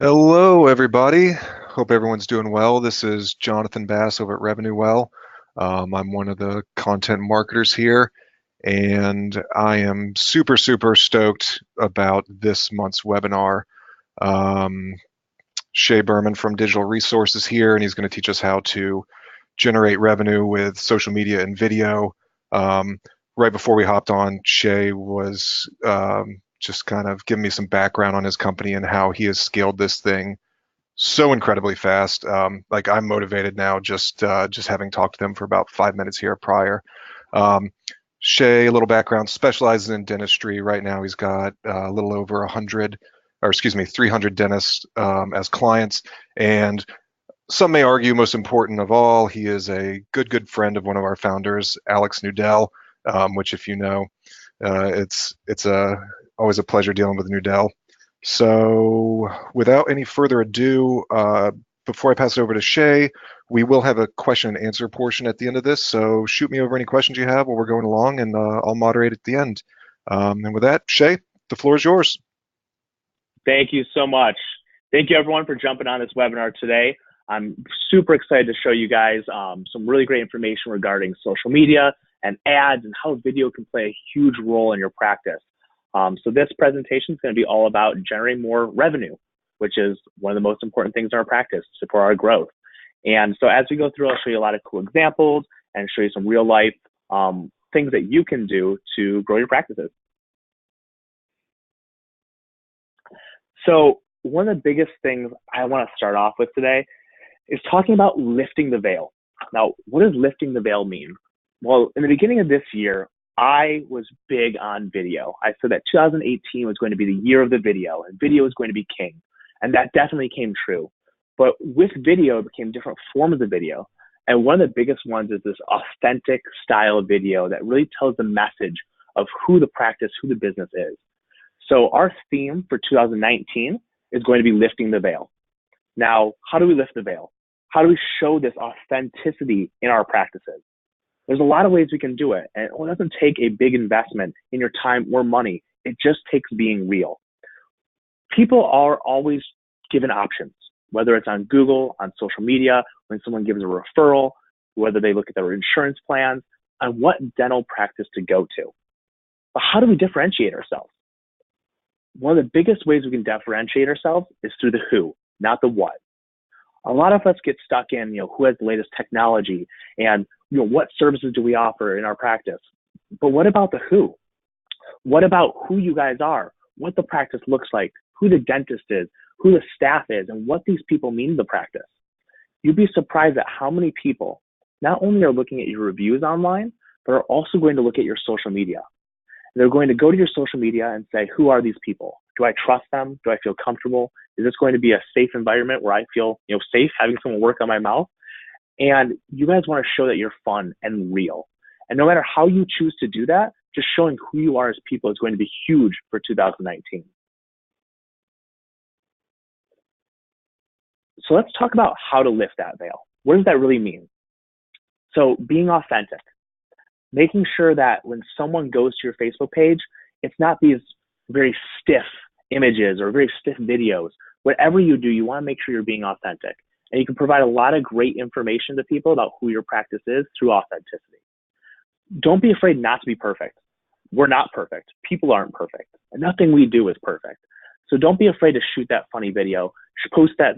Hello, everybody. Hope everyone's doing well. This is Jonathan Bass over at Revenue Well. I'm one of the content marketers here, and I am super stoked about this month's webinar. Um, Shay Berman from Digital Resources here, and he's going to teach us how to generate revenue with social media and video. Um, right before we hopped on, Shay was just kind of giving me some background on his company and how he has scaled this thing so incredibly fast. Like I'm motivated now just having talked to them for about 5 minutes here prior. Um, Shay, a little background, specializes in dentistry. Right now, he's got a little over 100, or excuse me, 300 dentists as clients. And some may argue, most important of all, he is a good friend of one of our founders, Alex Nudell, which, if you know, it's always a pleasure dealing with Nudell. So, without any further ado, before I pass it over to Shay, we will have a question and answer portion at the end of this. So, shoot me over any questions you have while we're going along, and I'll moderate at the end. And with that, Shay, the floor is yours. Thank you so much. Thank you everyone for jumping on this webinar today. I'm super excited to show you guys some really great information regarding social media and ads and how video can play a huge role in your practice. So this presentation is going to be all about generating more revenue, which is one of the most important things in our practice for our growth. And so as we go through, I'll show you a lot of cool examples and show you some real life things that you can do to grow your practices. So one of the biggest things I want to start off with today is talking about lifting the veil. Now, what does lifting the veil mean? Well, in the beginning of this year, I was big on video. I said that 2018 was going to be the year of the video, and video was going to be king. And that definitely came true. But with video, it became different forms of video. And one of the biggest ones is this authentic style of video that really tells the message of who the practice, who the business is. So our theme for 2019 is going to be lifting the veil. Now, how do we lift the veil? How do we show this authenticity in our practices? There's a lot of ways we can do it, and it doesn't take a big investment in your time or money. It just takes being real. People are always given options, whether it's on Google, on social media, when someone gives a referral, whether they look at their insurance plans, on what dental practice to go to. But how do we differentiate ourselves? One of the biggest ways we can differentiate ourselves is through the who, not the what. A lot of us get stuck in, who has the latest technology and, what services do we offer in our practice? But what about the who? What about who you guys are, what the practice looks like, who the dentist is, who the staff is, and what these people mean to the practice? You'd be surprised at how many people not only are looking at your reviews online, but are also going to look at your social media. They're going to go to your social media and say, who are these people? Do I trust them? Do I feel comfortable? Is this going to be a safe environment where I feel safe having someone work on my mouth? And you guys want to show that you're fun and real. And no matter how you choose to do that, just showing who you are as people is going to be huge for 2019. So let's talk about how to lift that veil. What does that really mean? So being authentic. Making sure that when someone goes to your Facebook page, it's not these very stiff images or very stiff videos. Whatever you do, you want to make sure you're being authentic. And you can provide a lot of great information to people about who your practice is through authenticity. Don't be afraid not to be perfect. We're not perfect. People aren't perfect. And nothing we do is perfect. So don't be afraid to shoot that funny video. Post that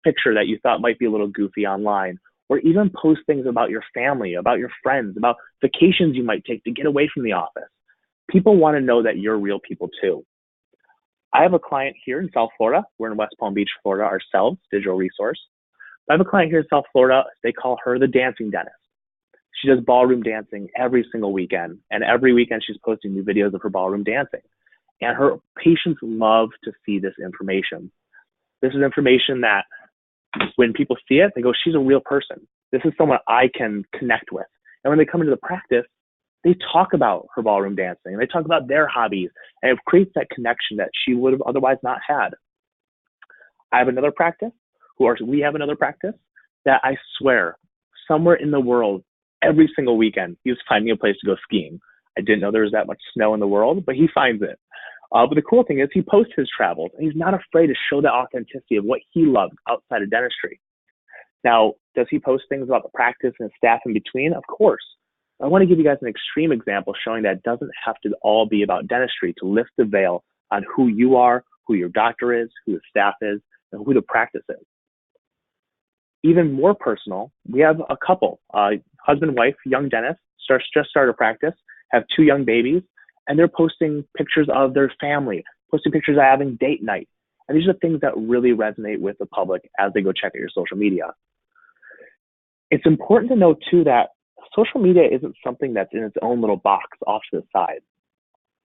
picture that you thought might be a little goofy online. Or even post things about your family, about your friends, about vacations you might take to get away from the office. People want to know that you're real people too. I have a client here in South Florida. We're in West Palm Beach, Florida ourselves, Digital Resource. I have a client here in South Florida. They call her the dancing dentist. She does ballroom dancing every single weekend. And every weekend she's posting new videos of her ballroom dancing. And her patients love to see this information. This is information that when people see it, they go, she's a real person. This is someone I can connect with. And when they come into the practice, they talk about her ballroom dancing. They talk about their hobbies. And it creates that connection that she would have otherwise not had. I have another practice, we have another practice that I swear, somewhere in the world, every single weekend, he was finding a place to go skiing. I didn't know there was that much snow in the world, but he finds it. But the cool thing is he posts his travels, and he's not afraid to show the authenticity of what he loves outside of dentistry. Now, does he post things about the practice and staff in between? Of course. I want to give you guys an extreme example showing that it doesn't have to all be about dentistry to lift the veil on who you are, who your doctor is, who the staff is, and who the practice is. Even more personal, we have a couple, husband, wife, young dentist, just started a practice, have 2 young babies, and they're posting pictures of their family, posting pictures of having date night. And these are things that really resonate with the public as they go check out your social media. It's important to know too that social media isn't something that's in its own little box off to the side.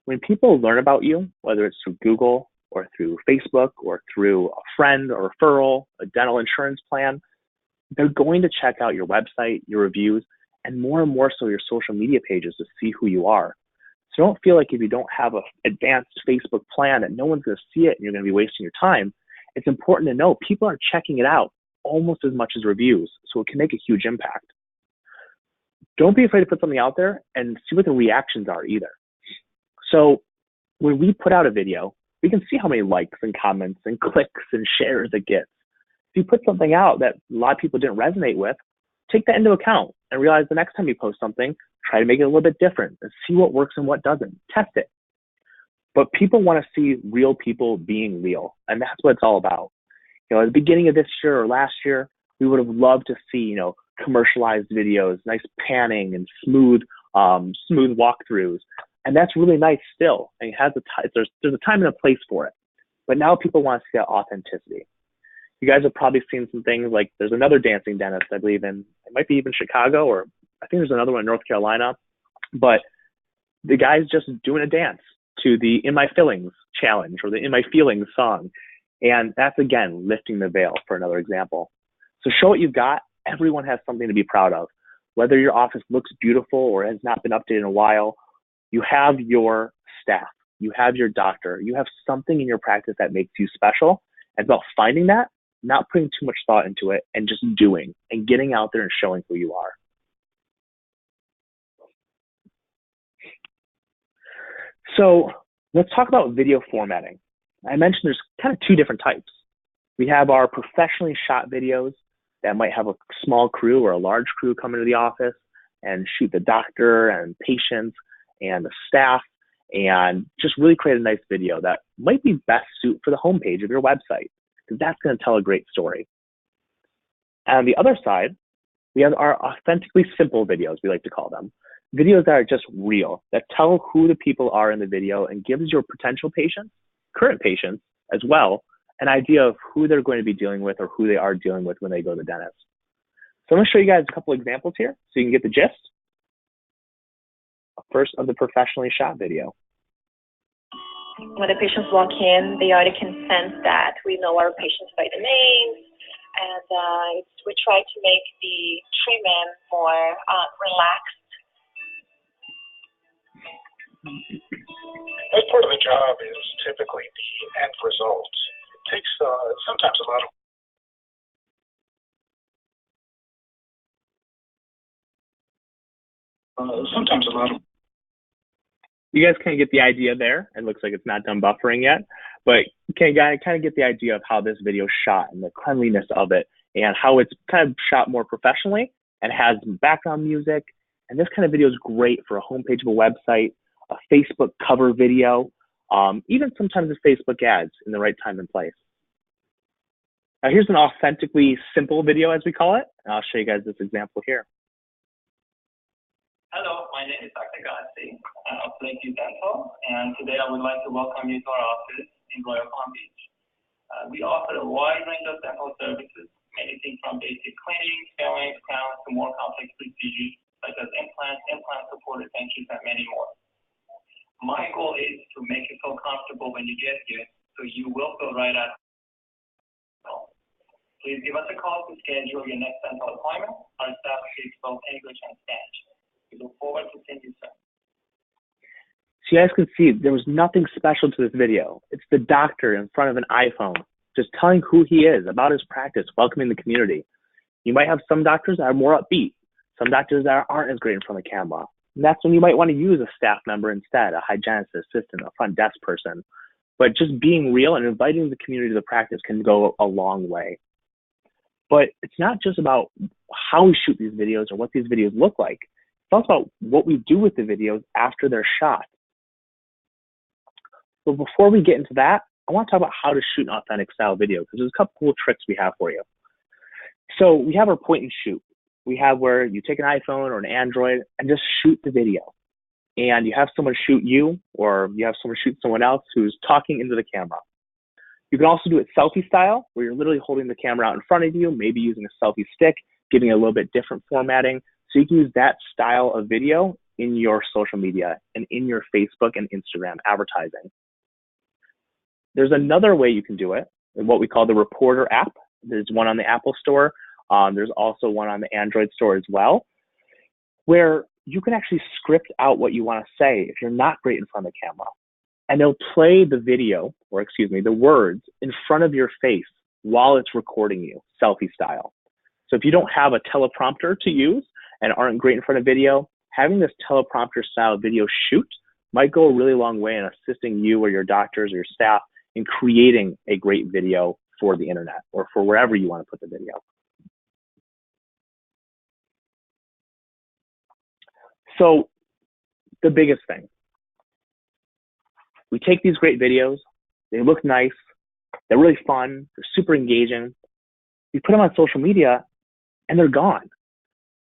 When people learn about you, whether it's through Google or through Facebook or through a friend or referral, a dental insurance plan, they're going to check out your website, your reviews, and more so your social media pages to see who you are. So don't feel like if you don't have an advanced Facebook plan that no one's going to see it and you're going to be wasting your time. It's important to know people are checking it out almost as much as reviews, so it can make a huge impact. Don't be afraid to put something out there and see what the reactions are either. So when we put out a video, we can see how many likes and comments and clicks and shares it gets. If you put something out that a lot of people didn't resonate with, take that into account and realize the next time you post something, try to make it a little bit different and see what works and what doesn't. Test it. But people want to see real people being real, and that's what it's all about. At the beginning of this year or last year, we would have loved to see, commercialized videos, nice panning and smooth walkthroughs. And that's really nice still. And it has there's a time and a place for it. But now people want to see that authenticity. You guys have probably seen some things like there's another dancing dentist, I believe it might be even Chicago, or I think there's another one in North Carolina. But the guy's just doing a dance to the In My Feelings challenge or the In My Feelings song. And that's, again, lifting the veil for another example. So show what you've got. Everyone has something to be proud of. Whether your office looks beautiful or has not been updated in a while, you have your staff, you have your doctor, you have something in your practice that makes you special. And it's about finding that, not putting too much thought into it, and just doing and getting out there and showing who you are. So let's talk about video formatting. I mentioned there's kind of 2 different types. We have our professionally shot videos that might have a small crew or a large crew come into the office and shoot the doctor and patients and the staff and just really create a nice video that might be best suited for the homepage of your website, because that's going to tell a great story. And on the other side, we have our authentically simple videos, we like to call them. Videos that are just real, that tell who the people are in the video and gives your potential patients, current patients as well, an idea of who they're going to be dealing with or who they are dealing with when they go to the dentist. So I'm going to show you guys a couple examples here so you can get the gist. First, of the professionally shot video. When the patients walk in, they already can sense that we know our patients by the names, and we try to make the treatment more relaxed. That part of the job is typically the end result. It takes sometimes a lot of You guys kind of get the idea there. It looks like it's not done buffering yet, but you can kind of get the idea of how this video is shot and the cleanliness of it and how it's kind of shot more professionally and has background music. And this kind of video is great for a homepage of a website, a Facebook cover video, even sometimes the Facebook ads in the right time and place. Now here's an authentically simple video, as we call it, and I'll show you guys this example here. Hello, my name is Dr. Gassi of Lakeview Dental, and today I would like to welcome you to our office in Royal Palm Beach. We offer a wide range of dental services, anything from basic cleaning, fillings, crowns, to more complex procedures such as implants, implant-supported dentures, and many more. My goal is to make you feel comfortable when you get here, so you will feel right at home. Please give us a call to schedule your next dental appointment. Our staff speaks both English and Spanish. We look forward to seeing you soon. So you guys can see there was nothing special to this video. It's the doctor in front of an iPhone, just telling who he is, about his practice, welcoming the community. You might have some doctors that are more upbeat, some doctors that aren't as great in front of the camera. And that's when you might want to use a staff member instead, a hygienist assistant, a front desk person. But just being real and inviting the community to the practice can go a long way. But it's not just about how we shoot these videos or what these videos look like. It's also about what we do with the videos after they're shot. So before we get into that, I want to talk about how to shoot an authentic style video, because there's a couple cool tricks we have for you. So we have our point and shoot. We have where you take an iPhone or an Android and just shoot the video. And you have someone shoot you, or you have someone shoot someone else who's talking into the camera. You can also do it selfie style, where you're literally holding the camera out in front of you, maybe using a selfie stick, giving it a little bit different formatting. So you can use that style of video in your social media and in your Facebook and Instagram advertising. There's another way you can do it, what we call the Reporter app. There's one on the Apple Store. There's also one on the Android Store as well, where you can actually script out what you want to say if you're not great in front of the camera. And it'll play the video, or excuse me, the words in front of your face while it's recording you, selfie style. So if you don't have a teleprompter to use and aren't great in front of video, having this teleprompter style video shoot might go a really long way in assisting you or your doctors or your staff in creating a great video for the internet or for wherever you want to put the video. So the biggest thing, we take these great videos, they look nice, they're really fun, they're super engaging. We put them on social media and they're gone.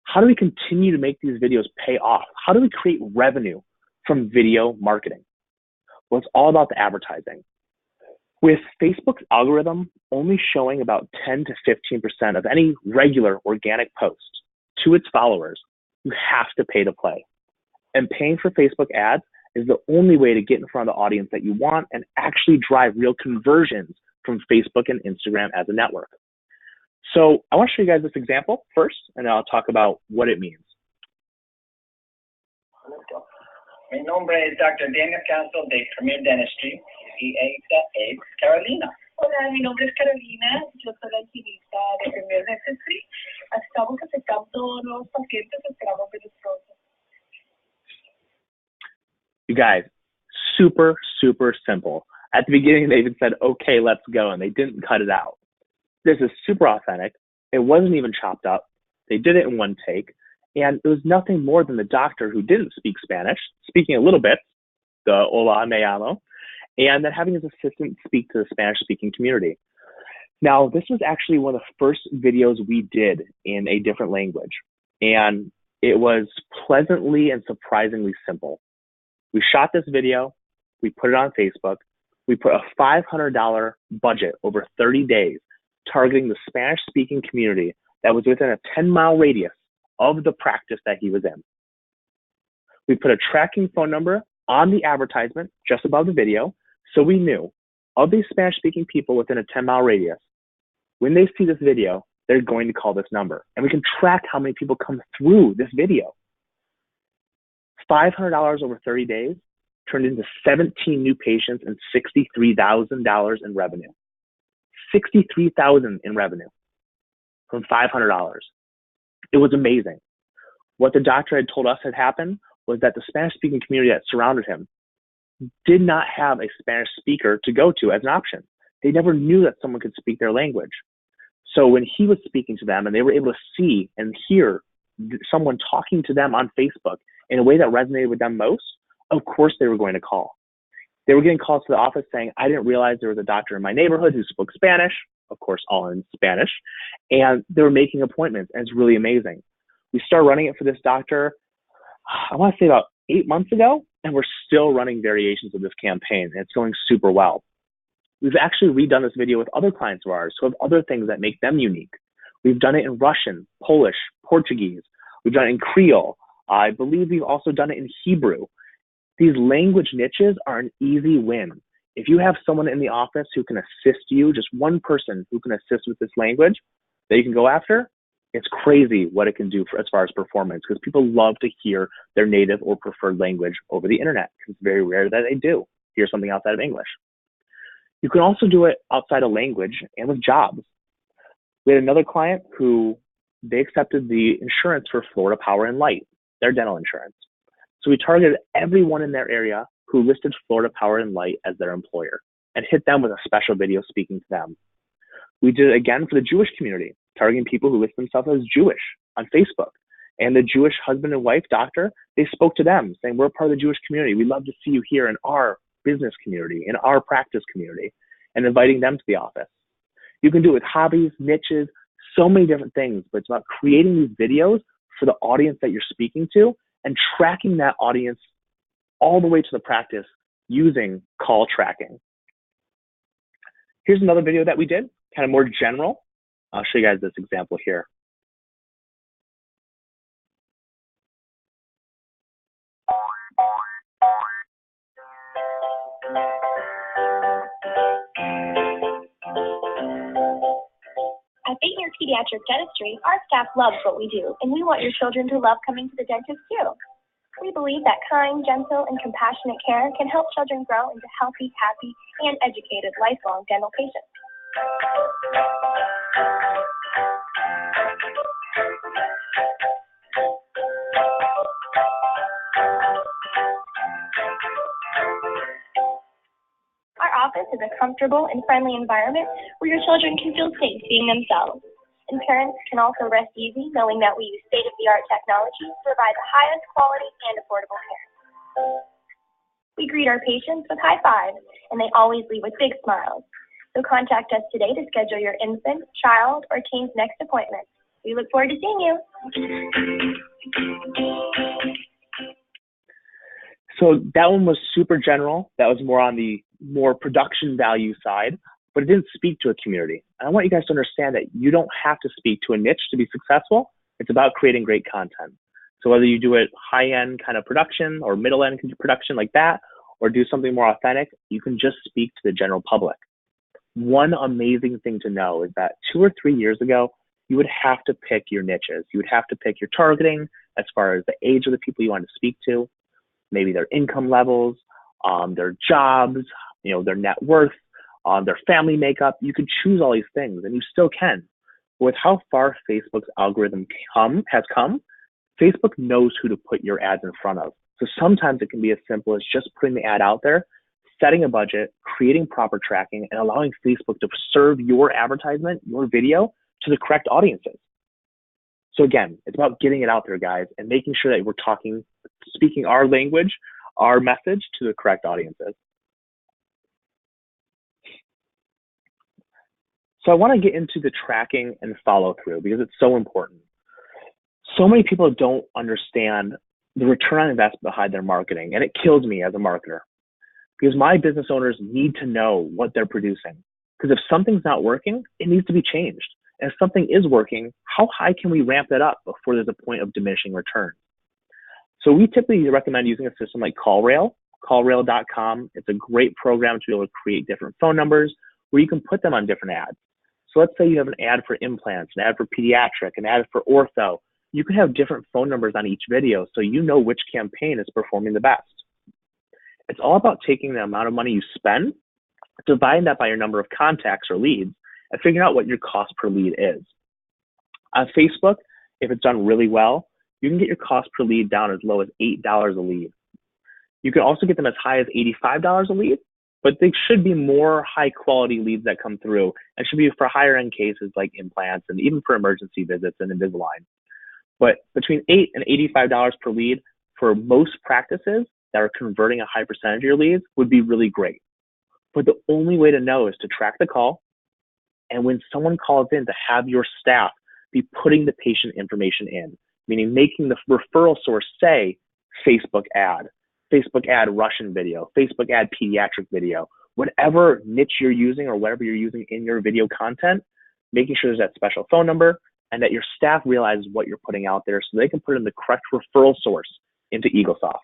How do we continue to make these videos pay off? How do we create revenue from video marketing? Well, it's all about the advertising. With Facebook's algorithm only showing about 10 to 15% of any regular organic post to its followers, you have to pay to play. And paying for Facebook ads is the only way to get in front of the audience that you want and actually drive real conversions from Facebook and Instagram as a network. So I want to show you guys this example first, and then I'll talk about what it means. Mi nombre es Dr. Daniel Castle de Premier Dentistry y esta es Carolina. Hola, mi nombre es Carolina, yo soy la higienista de Premier Dentistry. Estamos aceptando nuevos pacientes, esperamos verlos pronto. You guys, super, super simple. At the beginning, they even said, okay, let's go, and they didn't cut it out. This is super authentic. It wasn't even chopped up. They did it in one take, and it was nothing more than the doctor who didn't speak Spanish, speaking a little bit, the hola, me llamo, and then having his assistant speak to the Spanish-speaking community. Now, this was actually one of the first videos we did in a different language, and it was pleasantly and surprisingly simple. We shot this video, we put it on Facebook, we put a $500 budget over 30 days targeting the Spanish-speaking community that was within a 10-mile radius of the practice that he was in. We put a tracking phone number on the advertisement just above the video, so we knew of these Spanish-speaking people within a 10-mile radius, when they see this video, they're going to call this number. And we can track how many people come through this video. $500 over 30 days turned into 17 new patients and $63,000 in revenue. $63,000 in revenue from $500. It was amazing. What the doctor had told us had happened was that the Spanish-speaking community that surrounded him did not have a Spanish speaker to go to as an option. They never knew that someone could speak their language. So when he was speaking to them and they were able to see and hear someone talking to them on Facebook in a way that resonated with them most, of course they were going to call. They were getting calls to the office saying, I didn't realize there was a doctor in my neighborhood who spoke Spanish, of course, all in Spanish, and they were making appointments, and it's really amazing. We started running it for this doctor, I want to say about 8 months ago, and we're still running variations of this campaign, and it's going super well. We've actually redone this video with other clients of ours who have other things that make them unique. We've done it in Russian, Polish, Portuguese. We've done it in Creole. I believe we've also done it in Hebrew. These language niches are an easy win. If you have someone in the office who can assist you, just one person who can assist with this language that you can go after, it's crazy what it can do for, as far as performance, because people love to hear their native or preferred language over the internet. It's very rare that they do hear something outside of English. You can also do it outside of language and with jobs. We had another client who they accepted the insurance for Florida Power and Light, their dental insurance. So we targeted everyone in their area who listed Florida Power and Light as their employer and hit them with a special video speaking to them. We did it again for the Jewish community, targeting people who list themselves as Jewish on Facebook. And the Jewish husband and wife doctor, they spoke to them saying, we're part of the Jewish community. We'd love to see you here in our business community, in our practice community, and inviting them to the office. You can do it with hobbies, niches, so many different things, but it's about creating these videos for the audience that you're speaking to and tracking that audience all the way to the practice using call tracking. Here's another video that we did, kind of more general. I'll show you guys this example here. At Bateman Pediatric Dentistry, our staff loves what we do, and we want your children to love coming to the dentist too. We believe that kind, gentle, and compassionate care can help children grow into healthy, happy, and educated lifelong dental patients. Our office is a comfortable and friendly environment where your children can feel safe being themselves. And parents can also rest easy knowing that we use state-of-the-art technology to provide the highest quality and affordable care. We greet our patients with high fives, and they always leave with big smiles. So contact us today to schedule your infant, child, or teen's next appointment. We look forward to seeing you. So that one was super general. That was more on the more production value side, but it didn't speak to a community. And I want you guys to understand that you don't have to speak to a niche to be successful. It's about creating great content. So whether you do it high-end kind of production or middle-end production like that, or do something more authentic, you can just speak to the general public. One amazing thing to know is that 2 or 3 years ago, you would have to pick your niches. You would have to pick your targeting as far as the age of the people you want to speak to, maybe their income levels, their jobs, their net worth, their family makeup. You could choose all these things, and you still can. With how far Facebook's algorithm has come, Facebook knows who to put your ads in front of. So sometimes it can be as simple as just putting the ad out there, setting a budget, creating proper tracking, and allowing Facebook to serve your advertisement, your video, to the correct audiences. So again, it's about getting it out there, guys, and making sure that we're speaking our language, our message to the correct audiences. So I want to get into the tracking and follow through because it's so important. So many people don't understand the return on investment behind their marketing, and it kills me as a marketer because my business owners need to know what they're producing. Because if something's not working, it needs to be changed. And if something is working, how high can we ramp it up before there's a point of diminishing return? So we typically recommend using a system like CallRail, callrail.com. It's a great program to be able to create different phone numbers where you can put them on different ads. So let's say you have an ad for implants, an ad for pediatric, an ad for ortho. You can have different phone numbers on each video so you know which campaign is performing the best. It's all about taking the amount of money you spend, dividing that by your number of contacts or leads, and figuring out what your cost per lead is. On Facebook, if it's done really well, you can get your cost per lead down as low as $8 a lead. You can also get them as high as $85 a lead, but they should be more high quality leads that come through and should be for higher end cases like implants and even for emergency visits and Invisalign. But between $8 and $85 per lead for most practices that are converting a high percentage of your leads would be really great. But the only way to know is to track the call, and when someone calls in, to have your staff be putting the patient information in, meaning making the referral source say Facebook ad Russian video, Facebook ad pediatric video, whatever niche you're using or whatever you're using in your video content, making sure there's that special phone number and that your staff realizes what you're putting out there so they can put in the correct referral source into EagleSoft.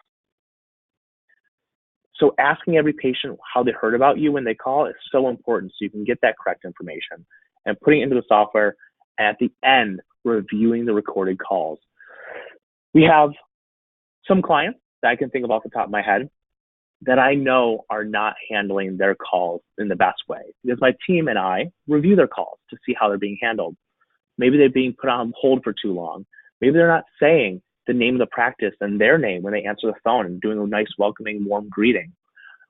So asking every patient how they heard about you when they call is so important so you can get that correct information and putting it into the software, and at the end, reviewing the recorded calls. We have some clients that I can think of off the top of my head that I know are not handling their calls in the best way because my team and I review their calls to see how they're being handled. Maybe they're being put on hold for too long. Maybe they're not saying, the name of the practice and their name when they answer the phone and doing a nice, welcoming, warm greeting.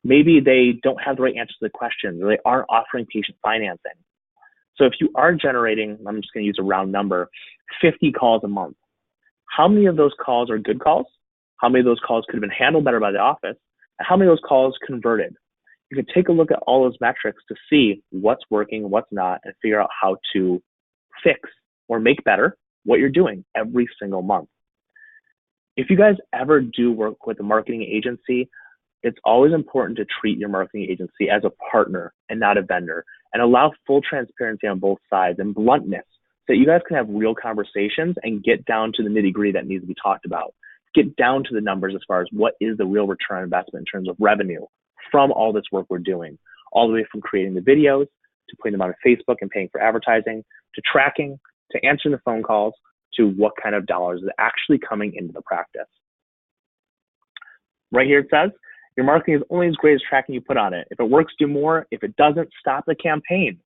Maybe they don't have the right answer to the questions, or they aren't offering patient financing. So if you are generating, I'm just going to use a round number, 50 calls a month, how many of those calls are good calls? How many of those calls could have been handled better by the office? And how many of those calls converted? You can take a look at all those metrics to see what's working, what's not, and figure out how to fix or make better what you're doing every single month. If you guys ever do work with a marketing agency, it's always important to treat your marketing agency as a partner and not a vendor, and allow full transparency on both sides and bluntness so that you guys can have real conversations and get down to the nitty-gritty that needs to be talked about. Get down to the numbers as far as what is the real return on investment in terms of revenue from all this work we're doing, all the way from creating the videos to putting them on Facebook and paying for advertising, to tracking, to answering the phone calls, to what kind of dollars is actually coming into the practice. Right here it says, your marketing is only as great as tracking you put on it. If it works, do more. If it doesn't, stop the campaign.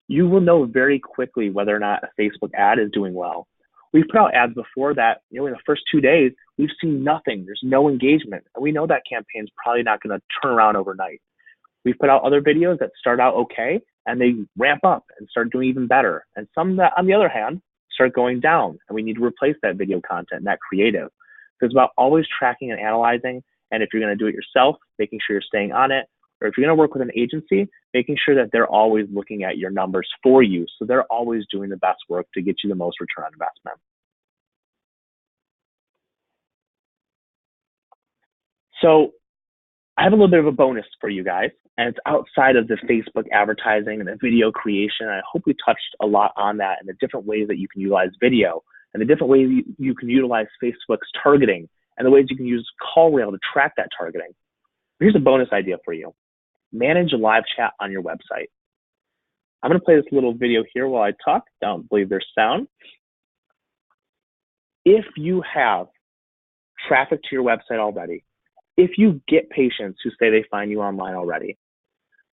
You will know very quickly whether or not a Facebook ad is doing well. We've put out ads before that, in the first 2 days, we've seen nothing. There's no engagement. And we know that campaign's probably not going to turn around overnight. We've put out other videos that start out okay, and they ramp up and start doing even better. And some that, on the other hand, start going down, and we need to replace that video content and that creative. So it's about always tracking and analyzing. And if you're going to do it yourself, making sure you're staying on it. Or if you're going to work with an agency, making sure that they're always looking at your numbers for you. So they're always doing the best work to get you the most return on investment. So I have a little bit of a bonus for you guys, and it's outside of the Facebook advertising and the video creation. I hope we touched a lot on that and the different ways that you can utilize video and the different ways you can utilize Facebook's targeting and the ways you can use CallRail to track that targeting. Here's a bonus idea for you. Manage a live chat on your website. I'm going to play this little video here while I talk. I don't believe there's sound. If you have traffic to your website already, if you get patients who say they find you online already,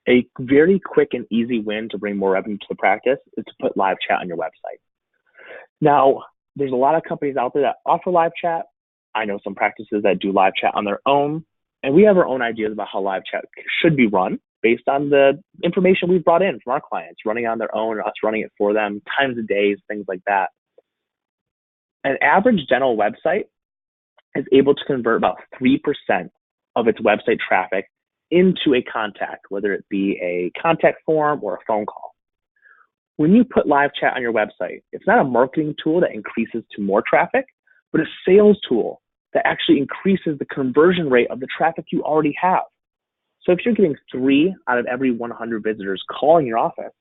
a very quick and easy win to bring more revenue to the practice is to put live chat on your website. Now, there's a lot of companies out there that offer live chat. I know some practices that do live chat on their own, and we have our own ideas about how live chat should be run based on the information we've brought in from our clients, running on their own or us running it for them, times of days, things like that. An average dental website is able to convert about 3% of its website traffic into a contact, whether it be a contact form or a phone call. When you put live chat on your website, it's not a marketing tool that increases to more traffic, but a sales tool that actually increases the conversion rate of the traffic you already have. So if you're getting 3 out of every 100 visitors calling your office,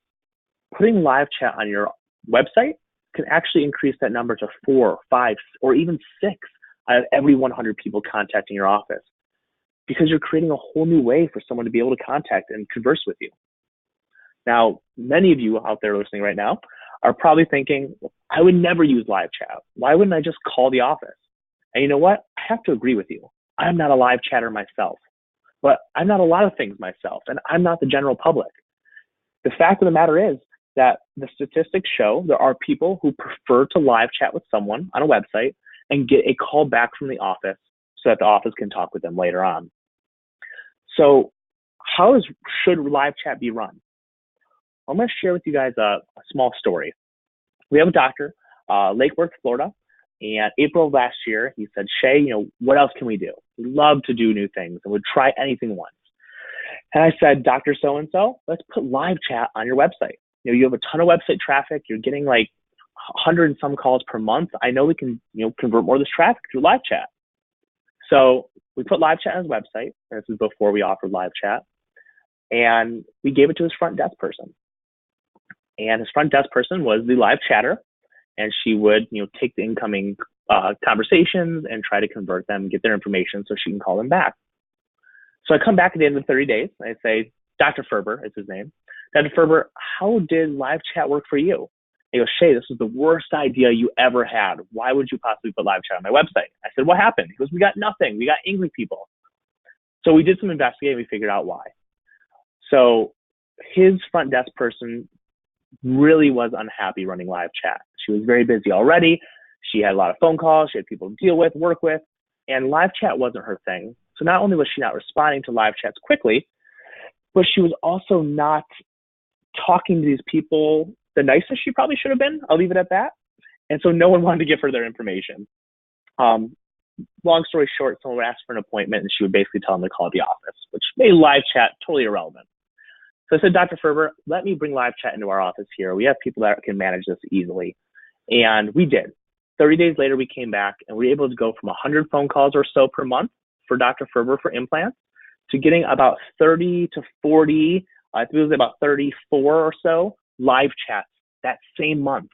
putting live chat on your website can actually increase that number to 4, 5, or even 6 out of every 100 people contacting your office, because you're creating a whole new way for someone to be able to contact and converse with you. Now, many of you out there listening right now are probably thinking, I would never use live chat. Why wouldn't I just call the office? And you know what? I have to agree with you. I'm not a live chatter myself, but I'm not a lot of things myself, and I'm not the general public. The fact of the matter is that the statistics show there are people who prefer to live chat with someone on a website and get a call back from the office so that the office can talk with them later on. So should live chat be run? I'm going to share with you guys a small story. We have a doctor, Lake Worth, Florida, and April of last year, he said, Shay, what else can we do? We love to do new things and would try anything once. And I said, Dr. So-and-so, let's put live chat on your website. You have a ton of website traffic. You're getting like 100 and some calls per month. I know we can, convert more of this traffic through live chat. So we put live chat on his website. This is before we offered live chat. And we gave it to his front desk person. And his front desk person was the live chatter. And she would, take the incoming conversations and try to convert them, get their information so she can call them back. So I come back at the end of the 30 days. And I say, Dr. Ferber is his name. Dr. Ferber, how did live chat work for you? He goes, Shay, this was the worst idea you ever had. Why would you possibly put live chat on my website? I said, what happened? He goes, we got nothing. We got angry people. So we did some investigating. We figured out why. So his front desk person really was unhappy running live chat. She was very busy already. She had a lot of phone calls. She had people to deal with, work with, and live chat wasn't her thing. So not only was she not responding to live chats quickly, but she was also not talking to these people the nicest she probably should have been. I'll leave it at that. And so no one wanted to give her their information. Long story short, someone would ask for an appointment and she would basically tell them to call the office, which made live chat totally irrelevant. So I said, Dr. Ferber, let me bring live chat into our office here. We have people that can manage this easily. And we did. 30 days later, we came back and we were able to go from 100 phone calls or so per month for Dr. Ferber for implants to getting about 30 to 40, I think it was about 34 or so live chats that same month.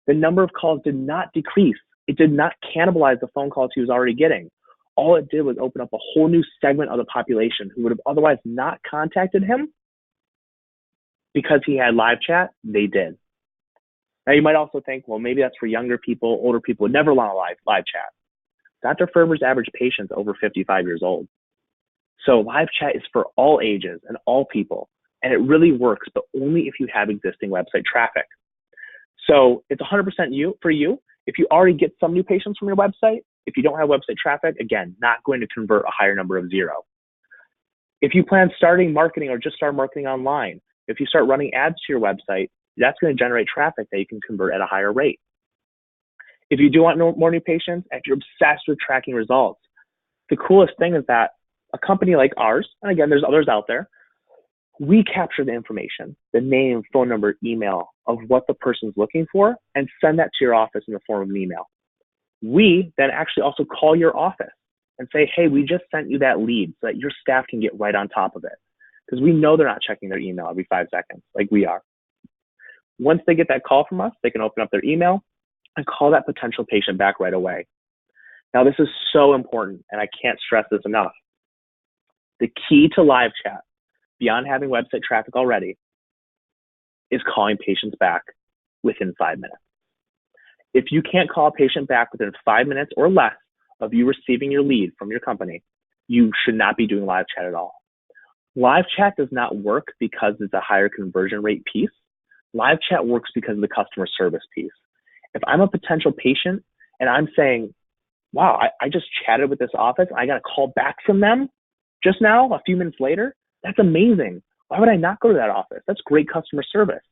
The number of calls did not decrease. It did not cannibalize the phone calls he was already getting. All it did was open up a whole new segment of the population who would have otherwise not contacted him. Because he had live chat, they did. Now you might also think, well, maybe that's for younger people, older people would never want a live chat. Dr. Ferber's average patient's over 55 years old. So live chat is for all ages and all people, and it really works, but only if you have existing website traffic. So it's 100% for you. If you already get some new patients from your website, if you don't have website traffic, again, not going to convert a higher number of 0. If you plan starting marketing or just start marketing online, if you start running ads to your website, that's going to generate traffic that you can convert at a higher rate. If you do want more new patients, if you're obsessed with tracking results, the coolest thing is that a company like ours, and again, there's others out there, we capture the information, the name, phone number, email of what the person's looking for, and send that to your office in the form of an email. We then actually also call your office and say, hey, we just sent you that lead so that your staff can get right on top of it. Because we know they're not checking their email every 5 seconds like we are. Once they get that call from us, they can open up their email and call that potential patient back right away. Now, this is so important, and I can't stress this enough. The key to live chat, beyond having website traffic already, is calling patients back within 5 minutes. If you can't call a patient back within 5 minutes or less of you receiving your lead from your company, you should not be doing live chat at all. Live chat does not work because it's a higher conversion rate piece. Live chat works because of the customer service piece. If I'm a potential patient and I'm saying, wow, I just chatted with this office and I got a call back from them just now, a few minutes later, that's amazing. Why would I not go to that office? That's great customer service.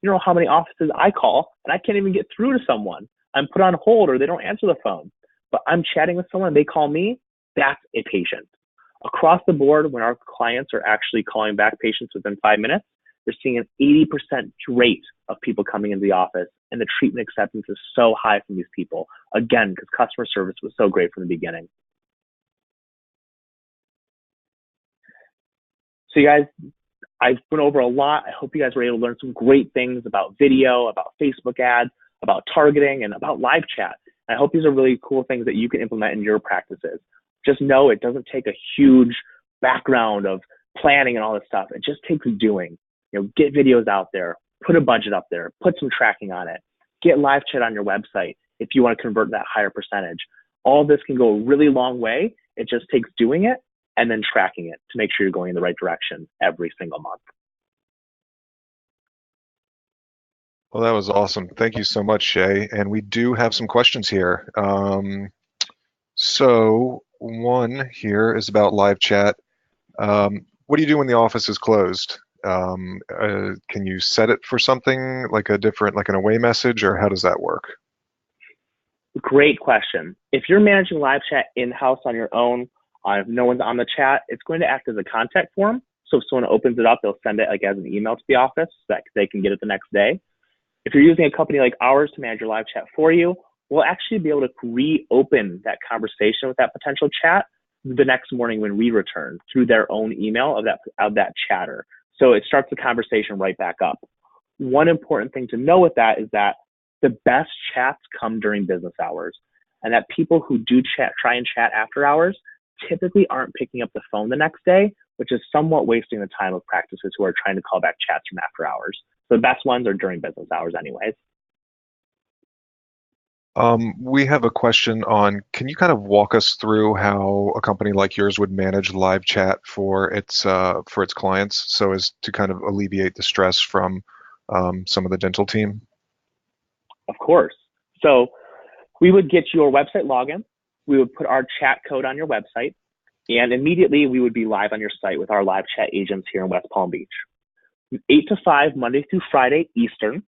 You know how many offices I call and I can't even get through to someone. I'm put on hold or they don't answer the phone. But I'm chatting with someone, they call me, that's a patient. Across the board, when our clients are actually calling back patients within 5 minutes, we're seeing an 80% rate of people coming into the office, and the treatment acceptance is so high from these people. Again, because customer service was so great from the beginning. So you guys, I've went over a lot. I hope you guys were able to learn some great things about video, about Facebook ads, about targeting, and about live chat. I hope these are really cool things that you can implement in your practices. Just know it doesn't take a huge background of planning and all this stuff. It just takes doing. You know, get videos out there, put a budget up there, put some tracking on it, get live chat on your website if you want to convert that higher percentage. All this can go a really long way. It just takes doing it and then tracking it to make sure you're going in the right direction every single month. Well, that was awesome. Thank you so much, Shay. And we do have some questions here. So one here is about live chat. What do you do when the office is closed? Can you set it for something like like an away message, or how does that work? Great question. If you're managing live chat in-house on your own, if no one's on the chat, it's going to act as a contact form. So if someone opens it up, they'll send it like as an email to the office so that they can get it the next day. If you're using a company like ours to manage your live chat for you, we'll actually be able to reopen that conversation with that potential chat the next morning when we return through their own email of that chatter. So it starts the conversation right back up. One important thing to know with that is that the best chats come during business hours, and that people who do try and chat after hours typically aren't picking up the phone the next day, which is somewhat wasting the time of practices who are trying to call back chats from after hours. So the best ones are during business hours anyways. We have a question on, can you kind of walk us through how a company like yours would manage live chat for its clients so as to kind of alleviate the stress from some of the dental team? Of course. So We would get your website login. We would put our chat code on your website, and immediately we would be live on your site with our live chat agents here in West Palm Beach. 8 to 5, Monday through Friday Eastern,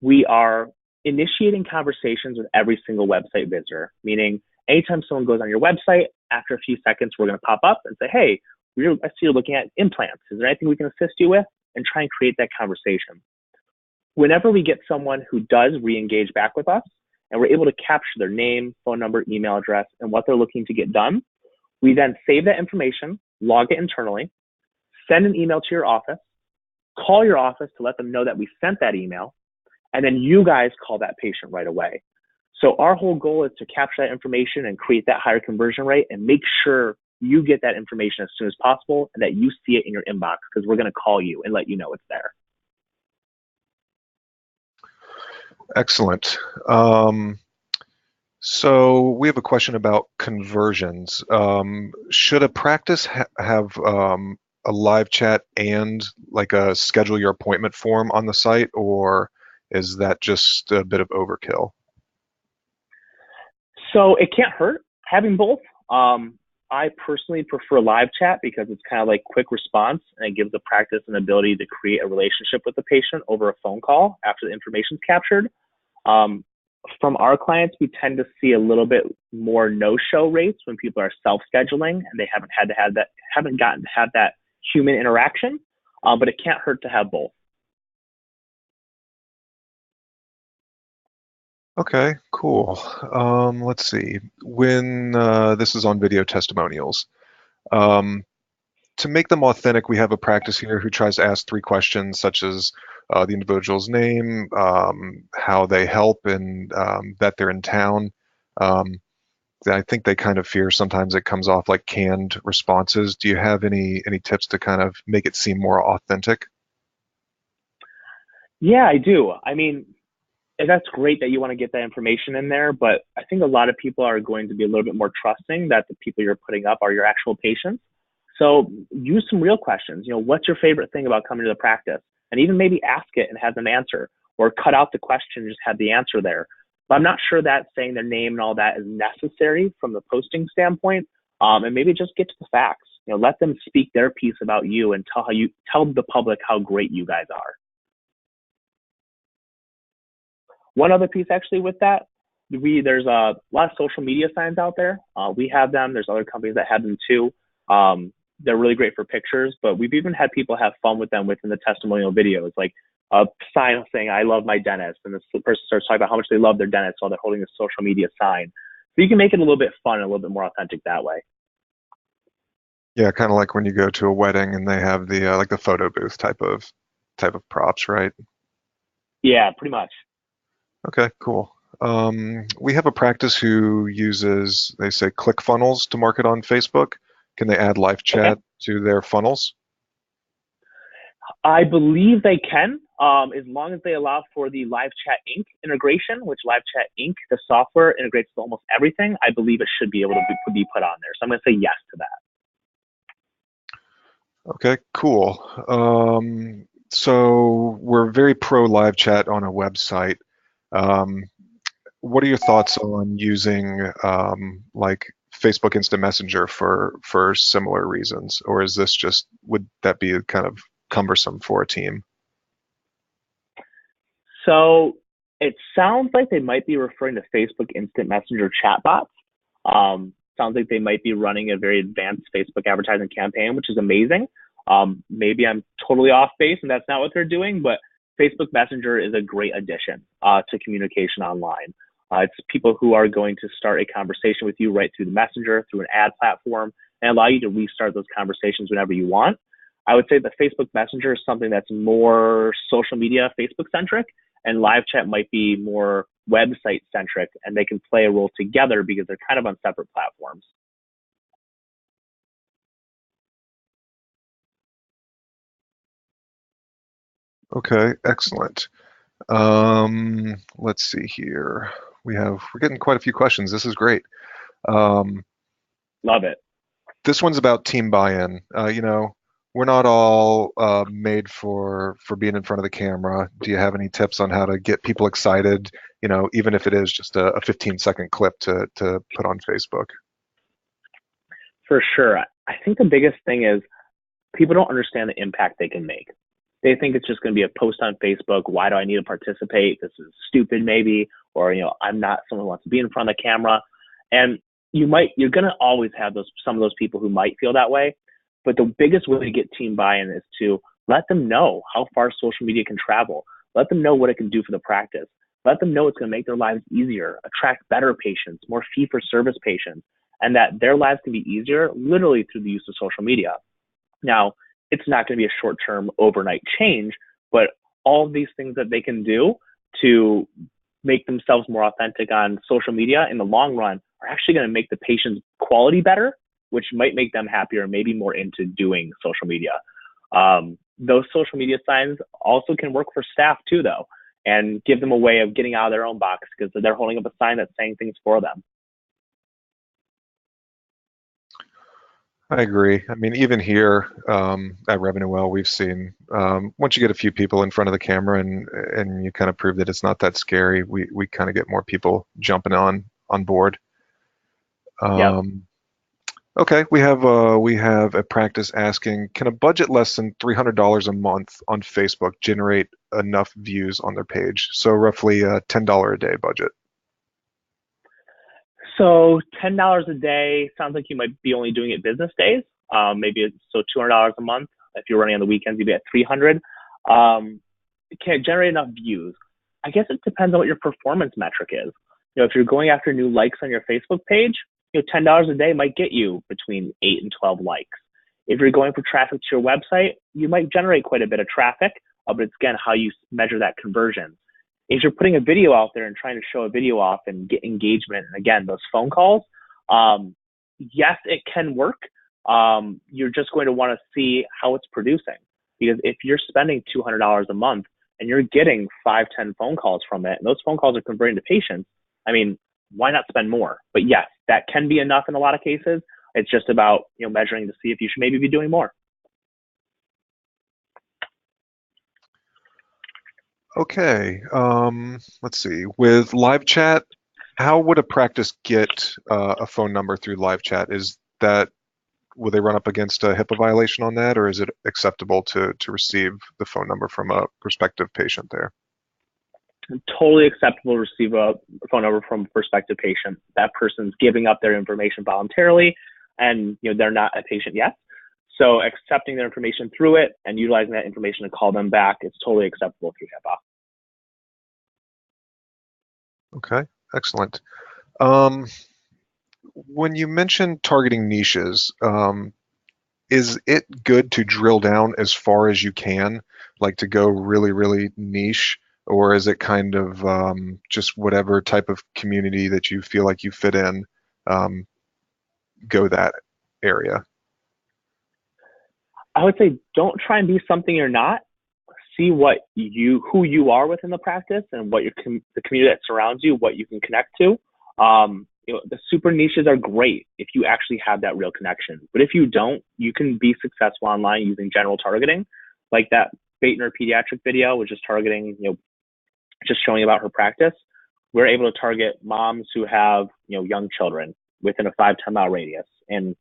we are initiating conversations with every single website visitor, meaning anytime someone goes on your website, after a few seconds, we're going to pop up and say, hey, I see you're looking at implants. Is there anything we can assist you with? And try and create that conversation. Whenever we get someone who does re-engage back with us, and we're able to capture their name, phone number, email address, and what they're looking to get done, we then save that information, log it internally, send an email to your office, call your office to let them know that we sent that email, and then you guys call that patient right away. So our whole goal is to capture that information and create that higher conversion rate and make sure you get that information as soon as possible and that you see it in your inbox, because we're going to call you and let you know it's there. Excellent. So we have a question about conversions. Should a practice have a live chat and like a schedule your appointment form on the site, or is that just a bit of overkill? So it can't hurt having both. I personally prefer live chat because it's kind of like quick response, and it gives the practice an ability to create a relationship with the patient over a phone call after the information's captured. From our clients, we tend to see a little bit more no-show rates when people are self-scheduling and they haven't gotten to have that human interaction, but it can't hurt to have both. Okay, cool. Let's see. When this is on video testimonials, to make them authentic, we have a practice here who tries to ask 3 questions, such as the individual's name, how they help, and that they're in town. I think they kind of fear sometimes it comes off like canned responses. Do you have any tips to kind of make it seem more authentic? Yeah, I do. I mean, and that's great that you want to get that information in there, but I think a lot of people are going to be a little bit more trusting that the people you're putting up are your actual patients. So use some real questions. What's your favorite thing about coming to the practice? And even maybe ask it and have them answer, or cut out the question and just have the answer there. But I'm not sure that saying their name and all that is necessary from the posting standpoint. And maybe just get to the facts. Let them speak their piece about you and tell the public how great you guys are. One other piece actually with that, there's a lot of social media signs out there. We have them. There's other companies that have them too. They're really great for pictures, but we've even had people have fun with them within the testimonial videos, like a sign saying, I love my dentist. And this person starts talking about how much they love their dentist while they're holding a social media sign. So you can make it a little bit fun and a little bit more authentic that way. Yeah, kind of like when you go to a wedding and they have the like the photo booth type of props, right? Yeah, pretty much. Okay, cool. We have a practice who uses, they say, ClickFunnels to market on Facebook. Can they add live chat to their funnels? I believe they can, as long as they allow for the Live Chat Inc. integration, which Live Chat Inc., the software, integrates with almost everything. I believe it should be able to be put on there. So I'm going to say yes to that. Okay, cool. So we're very pro live chat on a website. What are your thoughts on using like Facebook Instant Messenger for similar reasons, or is this just, would that be kind of cumbersome for a team? So it sounds like they might be referring to Facebook Instant Messenger chatbots. Sounds like they might be running a very advanced Facebook advertising campaign, which is amazing. Maybe I'm totally off base and that's not what they're doing, but Facebook Messenger is a great addition to communication online. It's people who are going to start a conversation with you right through the Messenger, through an ad platform, and allow you to restart those conversations whenever you want. I would say that Facebook Messenger is something that's more social media, Facebook centric, and live chat might be more website centric, and they can play a role together because they're kind of on separate platforms. Okay, excellent. Let's see here. We're getting quite a few questions. This is great. Love it. This one's about team buy-in. we're not all made for being in front of the camera. Do you have any tips on how to get people excited? You know, even if it is just a 15-second clip to put on Facebook. For sure. I think the biggest thing is people don't understand the impact they can make. They think it's just going to be a post on Facebook. Why do I need to participate? This is stupid, maybe, or I'm not someone who wants to be in front of the camera. And you're going to always have some of those people who might feel that way. But the biggest way to get team buy-in is to let them know how far social media can travel. Let them know what it can do for the practice. Let them know it's going to make their lives easier, attract better patients, more fee-for-service patients, and that their lives can be easier literally through the use of social media. Now, it's not going to be a short-term overnight change, but all of these things that they can do to make themselves more authentic on social media in the long run are actually going to make the patient's quality better, which might make them happier, maybe more into doing social media. Those social media signs also can work for staff too, though, and give them a way of getting out of their own box because they're holding up a sign that's saying things for them. I agree. I mean, even here at Revenue Well, we've seen once you get a few people in front of the camera and you kind of prove that it's not that scary, we kind of get more people jumping on board. Yep. Okay, we have a practice asking, can a budget less than $300 a month on Facebook generate enough views on their page? So roughly a $10 a day budget. So $10 a day sounds like you might be only doing it business days. Maybe it's $200 a month. If you're running on the weekends, you'd be at $300. It can't generate enough views. I guess it depends on what your performance metric is. If you're going after new likes on your Facebook page, $10 a day might get you between 8 and 12 likes. If you're going for traffic to your website, you might generate quite a bit of traffic, but it's again how you measure that conversion. If you're putting a video out there and trying to show a video off and get engagement, and again, those phone calls, yes, it can work. You're just going to want to see how it's producing. Because if you're spending $200 a month and you're getting 5-10 phone calls from it, and those phone calls are converting to patients, I mean, why not spend more? But yes, that can be enough in a lot of cases. It's just about measuring to see if you should maybe be doing more. Okay, let's see. With live chat, how would a practice get a phone number through live chat? Will they run up against a HIPAA violation on that, or is it acceptable to receive the phone number from a prospective patient there? Totally acceptable to receive a phone number from a prospective patient. That person's giving up their information voluntarily, and they're not a patient yet. So accepting their information through it and utilizing that information to call them back is totally acceptable through HIPAA. Okay, excellent. When you mention targeting niches, is it good to drill down as far as you can, like to go really, really niche, or is it kind of just whatever type of community that you feel like you fit in, go that area? I would say don't try and be something you're not. See who you are within the practice and what the community that surrounds you, what you can connect to. The super niches are great if you actually have that real connection. But if you don't, you can be successful online using general targeting, like that Baitner pediatric video, which is targeting, just showing about her practice. We're able to target moms who have, young children within a 5-10 mile radius. And,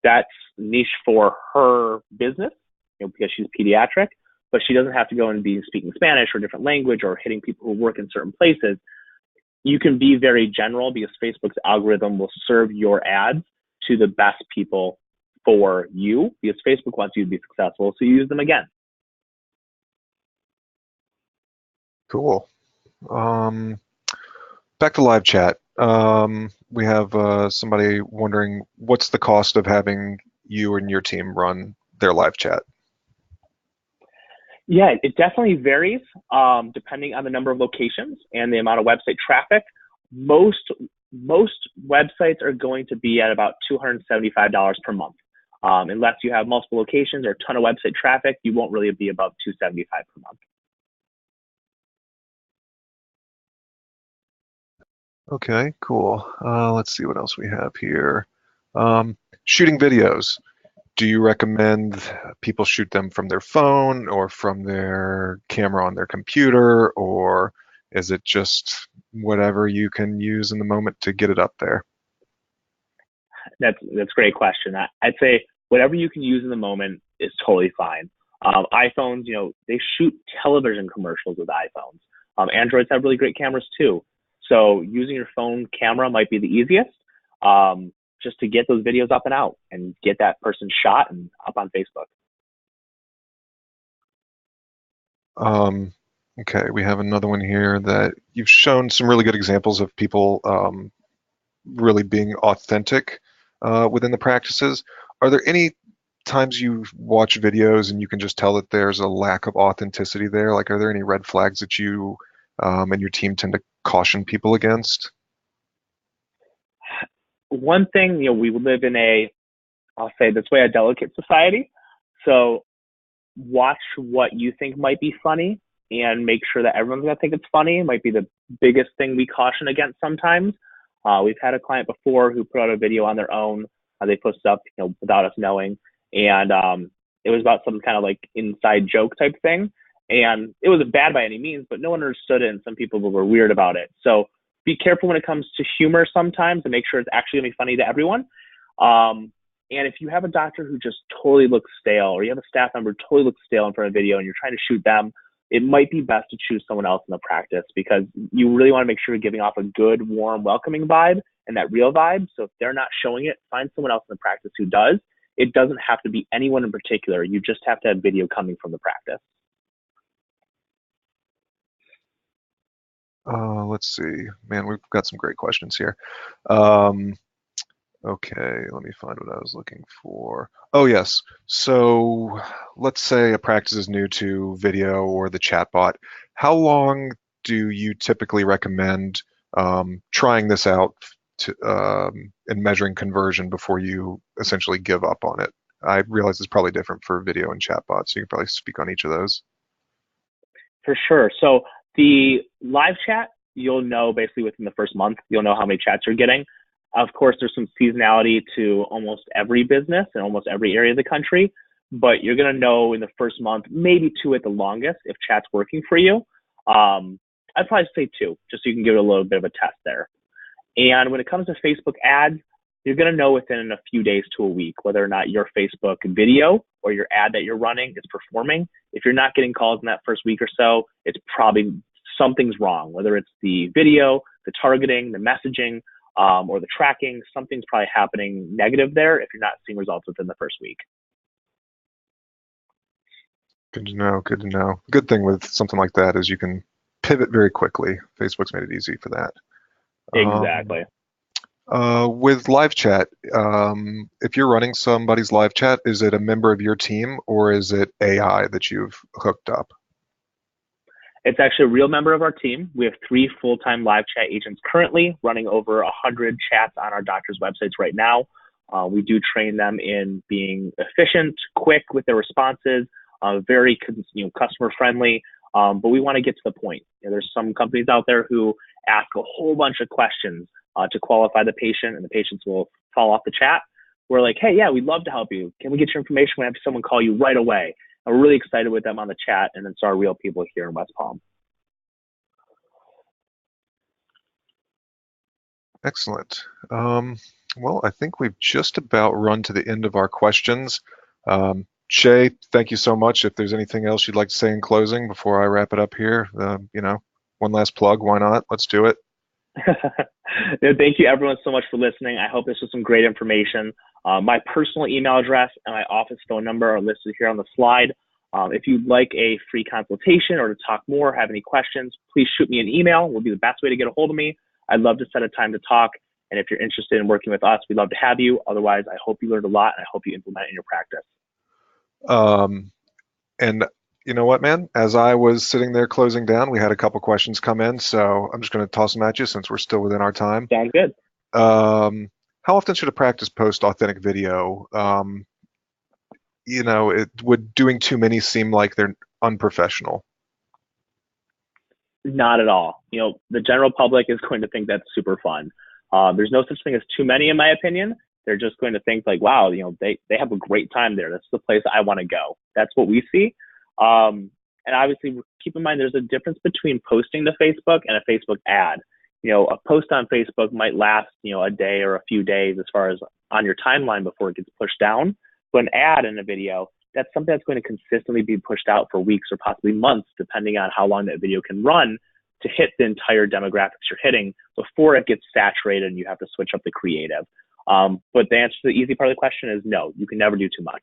that's niche for her business, because she's pediatric, but she doesn't have to go and be speaking Spanish or a different language or hitting people who work in certain places. You can be very general because Facebook's algorithm will serve your ads to the best people for you because Facebook wants you to be successful. So you use them again. Cool. Back to live chat. We have somebody wondering what's the cost of having you and your team run their live chat? Yeah, it definitely varies depending on the number of locations and the amount of website traffic. Most websites are going to be at about $275 per month. Unless you have multiple locations or a ton of website traffic, you won't really be above $275 per month. Okay, cool. Let's see what else we have here. Shooting videos. do you recommend people shoot them from their phone or from their camera on their computer, or is it just whatever you can use in the moment to get it up there? That's a great question. I'd say whatever you can use in the moment is totally fine. iPhones, they shoot television commercials with iPhones. Androids have really great cameras too. So using your phone camera might be the easiest, just to get those videos up and out and get that person shot and up on Facebook. Okay, we have another one here that you've shown some really good examples of people really being authentic within the practices. Are there any times you watch videos and you can just tell that there's a lack of authenticity there? Like, are there any red flags that you and your team tend to caution people against? One thing, we live in I'll say this way, a delicate society. So watch what you think might be funny and make sure that everyone's going to think it's funny. It might be the biggest thing we caution against sometimes. We've had a client before who put out a video on their own. They posted up, without us knowing. And it was about some kind of like inside joke type thing. And it wasn't bad by any means, but no one understood it. And some people were weird about it. So be careful when it comes to humor sometimes and make sure it's actually going to be funny to everyone. And if you have a doctor who just totally looks stale, or you have a staff member who totally looks stale in front of a video and you're trying to shoot them, it might be best to choose someone else in the practice, because you really want to make sure you're giving off a good, warm, welcoming vibe and that real vibe. So if they're not showing it, find someone else in the practice who does. It doesn't have to be anyone in particular. You just have to have video coming from the practice. Let's see. Man, we've got some great questions here. Okay, let me find what I was looking for. Oh, yes. So let's say a practice is new to video or the chatbot. How long do you typically recommend trying this out and measuring conversion before you essentially give up on it? I realize it's probably different for video and chatbot, so you can probably speak on each of those. For sure. So the live chat, you'll know basically within the first month, you'll know how many chats you're getting. Of course, there's some seasonality to almost every business in almost every area of the country, but you're going to know in the first month, maybe 2 at the longest, if chat's working for you. I'd probably say 2, just so you can give it a little bit of a test there. And when it comes to Facebook ads, you're going to know within a few days to a week whether or not your Facebook video or your ad that you're running is performing. If you're not getting calls in that first week or so, it's probably something's wrong, whether it's the video, the targeting, the messaging, or the tracking. Something's probably happening negative there if you're not seeing results within the first week. Good to know. Good to know. Good thing with something like that is you can pivot very quickly. Facebook's made it easy for that. Exactly. With live chat, if you're running somebody's live chat, is it a member of your team or is it AI that you've hooked up? It's actually a real member of our team. We have 3 full-time live chat agents currently running over 100 chats on our doctors' websites right now. We do train them in being efficient, quick with their responses, very customer-friendly, but we want to get to the point. There's some companies out there who ask a whole bunch of questions to qualify the patient, and the patients will fall off the chat. We're like, hey, yeah, we'd love to help you. Can we get your information? We have someone call you right away. And we're really excited with them on the chat, and it's our real people here in West Palm. Excellent. Well, I think we've just about run to the end of our questions. Shay, thank you so much. If there's anything else you'd like to say in closing before I wrap it up here, one last plug, why not? Let's do it. Thank you everyone so much for listening. I hope this was some great information. My personal email address and my office phone number are listed here on the slide. If you'd like a free consultation or to talk more, have any questions, please shoot me an email. It will be the best way to get a hold of me. I'd love to set a time to talk. And if you're interested in working with us, we'd love to have you. Otherwise, I hope you learned a lot, and I hope you implement it in your practice. And you know what, man? As I was sitting there closing down, we had a couple questions come in, so I'm just going to toss them at you since we're still within our time. Sounds good. How often should a practice post authentic video? Would doing too many seem like they're unprofessional? Not at all. The general public is going to think that's super fun. There's no such thing as too many, in my opinion. They're just going to think like, wow, they have a great time there. That's the place I want to go. That's what we see. And obviously, keep in mind there's a difference between posting to Facebook and a Facebook ad. A post on Facebook might last, a day or a few days as far as on your timeline before it gets pushed down. But an ad in a video, that's something that's going to consistently be pushed out for weeks or possibly months, depending on how long that video can run to hit the entire demographics you're hitting before it gets saturated and you have to switch up the creative. But the answer to the easy part of the question is no, you can never do too much.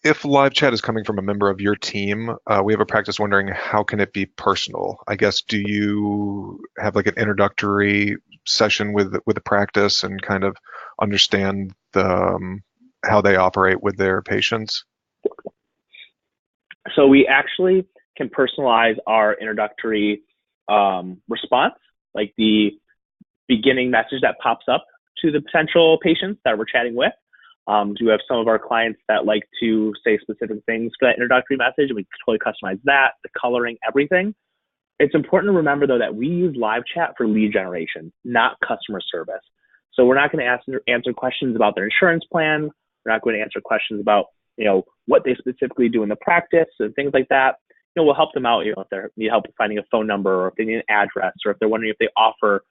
If live chat is coming from a member of your team, we have a practice wondering how can it be personal? I guess, do you have like an introductory session with the practice and kind of understand how they operate with their patients? So we actually can personalize our introductory response, like the beginning message that pops up to the potential patients that we're chatting with. Do have some of our clients that like to say specific things for that introductory message, and we totally customize that, the coloring, everything. It's important to remember, though, that we use live chat for lead generation, not customer service. So we're not going to answer questions about their insurance plan. We're not going to answer questions about, what they specifically do in the practice and things like that. We'll help them out, if they need help finding a phone number, or if they need an address, or if they're wondering if they offer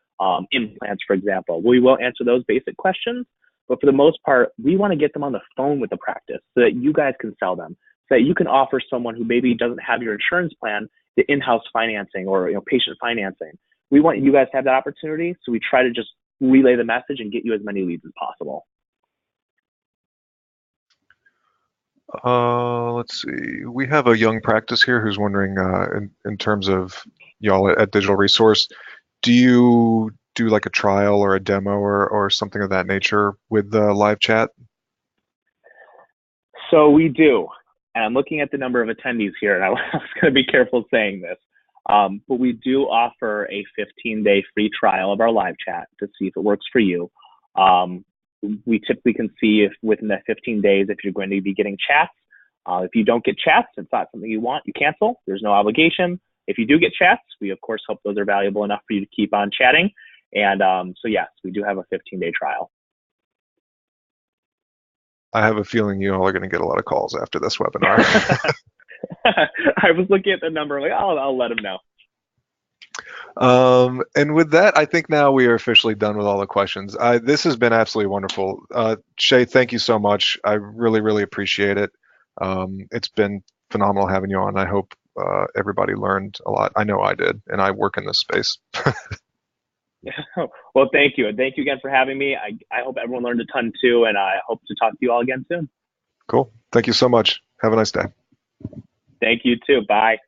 implants, for example. We will answer those basic questions. But for the most part, we want to get them on the phone with the practice so that you guys can sell them, so that you can offer someone who maybe doesn't have your insurance plan the in-house financing or patient financing. We want you guys to have that opportunity, so we try to just relay the message and get you as many leads as possible. Let's see. We have a young practice here who's wondering, in terms of y'all at Digital Resource, do you do like a trial or a demo or something of that nature with the live chat? So we do. And I'm looking at the number of attendees here, and I was going to be careful saying this. But we do offer a 15-day free trial of our live chat to see if it works for you. We typically can see if within that 15 days, if you're going to be getting chats. If you don't get chats, it's not something you want, you cancel. There's no obligation. If you do get chats, we of course hope those are valuable enough for you to keep on chatting. And so yes, we do have a 15-day trial. I have a feeling you all are going to get a lot of calls after this webinar. I was looking at the number, like, I'll let them know. And with that, I think now we are officially done with all the questions. This has been absolutely wonderful. Shay, thank you so much. I really, really appreciate it. It's been phenomenal having you on. I hope everybody learned a lot. I know I did, and I work in this space. Well, thank you. And thank you again for having me. I hope everyone learned a ton too, and I hope to talk to you all again soon. Cool. Thank you so much. Have a nice day. Thank you too. Bye.